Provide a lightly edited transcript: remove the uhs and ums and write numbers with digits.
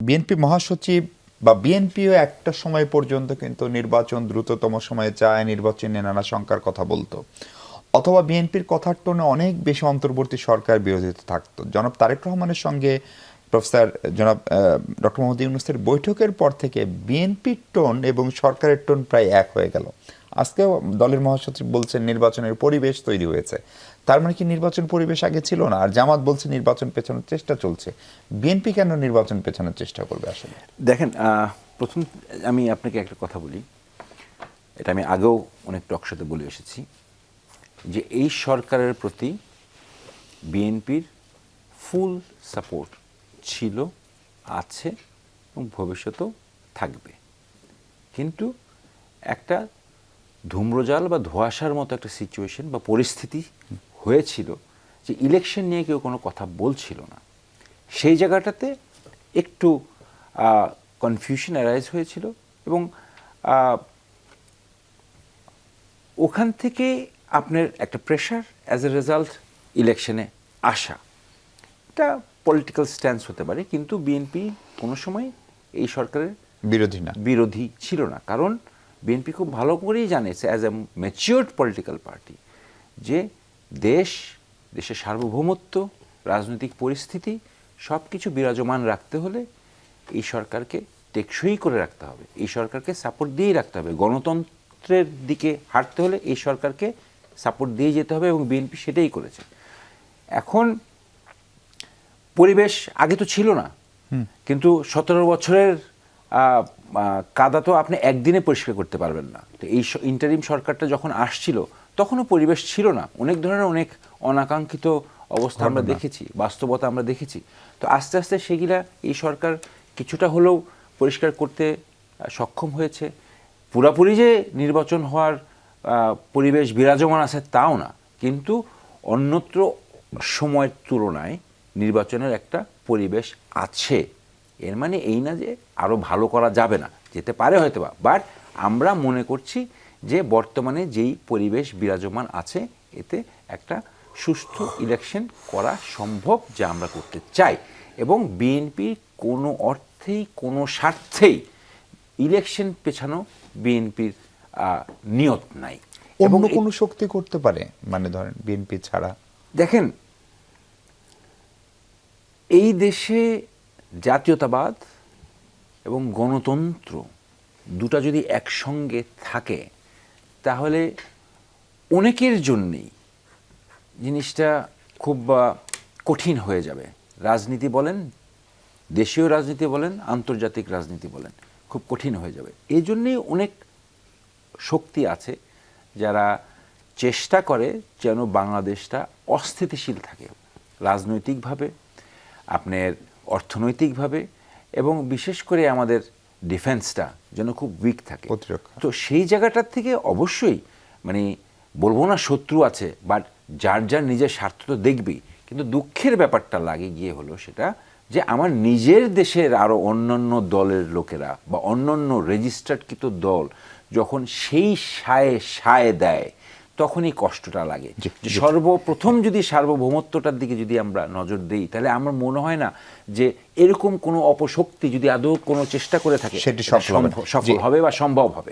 BNP মহাসচিব বা বিএনপিও একটা সময় পর্যন্ত কিন্তু নির্বাচন দ্রুততম সময়ে চায়, নির্বাচনে নানা শঙ্কার কথা বলতো, অথবা বিএনপির কথার টোনে অনেক বেশি অন্তর্বর্তী সরকার বিরোধিতা থাকতো। জনাব তারেক রহমানের সঙ্গে প্রফেসর জনাব ডক্টর মোহাম্মদ ইউনূসের বৈঠকের পর থেকে বিএনপির টোন এবং সরকারের টোন প্রায় এক হয়ে গেল। আজকেও দলের মহাসচিব বলছেন নির্বাচনের পরিবেশ তৈরি হয়েছে। তার মানে কি নির্বাচন পরিবেশ আগে ছিল না? আর জামাত বলছে নির্বাচন পেছানোর চেষ্টা চলছে। বিএনপি কেন নির্বাচন পেছানোর চেষ্টা করবে আসলে? দেখেন, প্রথম আমি আপনাকে একটা কথা বলি, এটা আমি আগেও অনেক টকশোতে বলে এসেছি, যে এই সরকারের প্রতি বিএনপির ফুল সাপোর্ট ছিল, আছে এবং ভবিষ্যতেও থাকবে। কিন্তু একটা ধূম্রজাল বা ধোঁয়াশার মতো একটা সিচুয়েশন বা পরিস্থিতি হয়েছিল যে ইলেকশন নিয়ে কেউ কোনো কথা বলছিল না। সেই জায়গাটাতে একটু কনফিউশন অ্যারাইজ হয়েছিল এবং ওখান থেকে আপনার একটা প্রেশার অ্যাজ এ রেজাল্ট ইলেকশনে আসা, এটা পলিটিক্যাল স্ট্যান্স হতে পারে। কিন্তু বিএনপি কোনো সময় এই সরকারের বিরোধী ছিল না, কারণ বিএনপি খুব ভালো করেই জানে as a matured political party যে দেশের সার্বভৌমত্ব, রাজনৈতিক পরিস্থিতি সব কিছু বিরাজমান রাখতে হলে এই সরকারকে টেকসই করে রাখতে হবে, এই সরকারকে সাপোর্ট দিয়েই রাখতে হবে। গণতন্ত্রের দিকে হাঁটতে হলে এই সরকারকে সাপোর্ট দিয়ে যেতে হবে এবং বিএনপি সেটাই করেছে। এখন পরিবেশ আগে তো ছিল না, কিন্তু 17 বছরের কাদা তো আপনি একদিনে পরিষ্কার করতে পারবেন না। তো এই ইন্টারিম সরকারটা যখন আসছিল তখনও পরিবেশ ছিল না, অনেক ধরনের অনেক অনাকাঙ্ক্ষিত অবস্থা আমরা দেখেছি, বাস্তবতা আমরা দেখেছি। তো আস্তে আস্তে সেগুলা এই সরকার কিছুটা হলেও পরিষ্কার করতে সক্ষম হয়েছে। পুরাপুরি যে নির্বাচন হওয়ার পরিবেশ বিরাজমান আছে তাও না, কিন্তু অন্যত্র সময়ের তুলনায় নির্বাচনের একটা পরিবেশ আছে। এর মানে এই না যে আরও ভালো করা যাবে না, যেতে পারে হয়তো বা, বাট আমরা মনে করছি যে বর্তমানে যেই পরিবেশ বিরাজমান আছে এতে একটা সুস্থ ইলেকশন করা সম্ভব, যা আমরা করতে চাই। এবং বিএনপি কোনো অর্থেই কোনো স্বার্থেই ইলেকশন পেছানো বিএনপির নিয়ত নাই। এবং কোনো শক্তি করতে পারে, মানে ধরেন বিএনপি ছাড়া? দেখেন, এই দেশে জাতীয়তাবাদ এবং গণতন্ত্র দুটা যদি একসঙ্গে থাকে তাহলে অনেকের জন্যেই জিনিসটা খুব কঠিন হয়ে যাবে। রাজনীতি বলেন, দেশীয় রাজনীতি বলেন, আন্তর্জাতিক রাজনীতি বলেন, খুব কঠিন হয়ে যাবে। এই জন্যেই অনেক শক্তি আছে যারা চেষ্টা করে যেন বাংলাদেশটা অস্থিতিশীল থাকে, রাজনৈতিকভাবে, আপনার অর্থনৈতিকভাবে, এবং বিশেষ করে আমাদের ডিফেন্সটা যেন খুব উইক থাকে। তো সেই জায়গাটার থেকে অবশ্যই মানে বলবো না শত্রু আছে, বাট যার যার নিজের স্বার্থ তো দেখবেই। কিন্তু দুঃখের ব্যাপারটা লাগে গিয়ে হলো সেটা যে আমার নিজের দেশের আরও অন্যান্য দলের লোকেরা বা অন্যান্য রেজিস্টার্ডকৃত দল যখন সেই সায় দেয় তখনই কষ্টটা লাগে। সর্বপ্রথম যদি সার্বভৌমত্বটার দিকে যদি আমরা নজর দিই তাহলে আমার মনে হয় না যে এরকম কোনো অপশক্তি যদি আদৌ কোনো চেষ্টা করে থাকে সেটি সফল হবে বা সম্ভব হবে।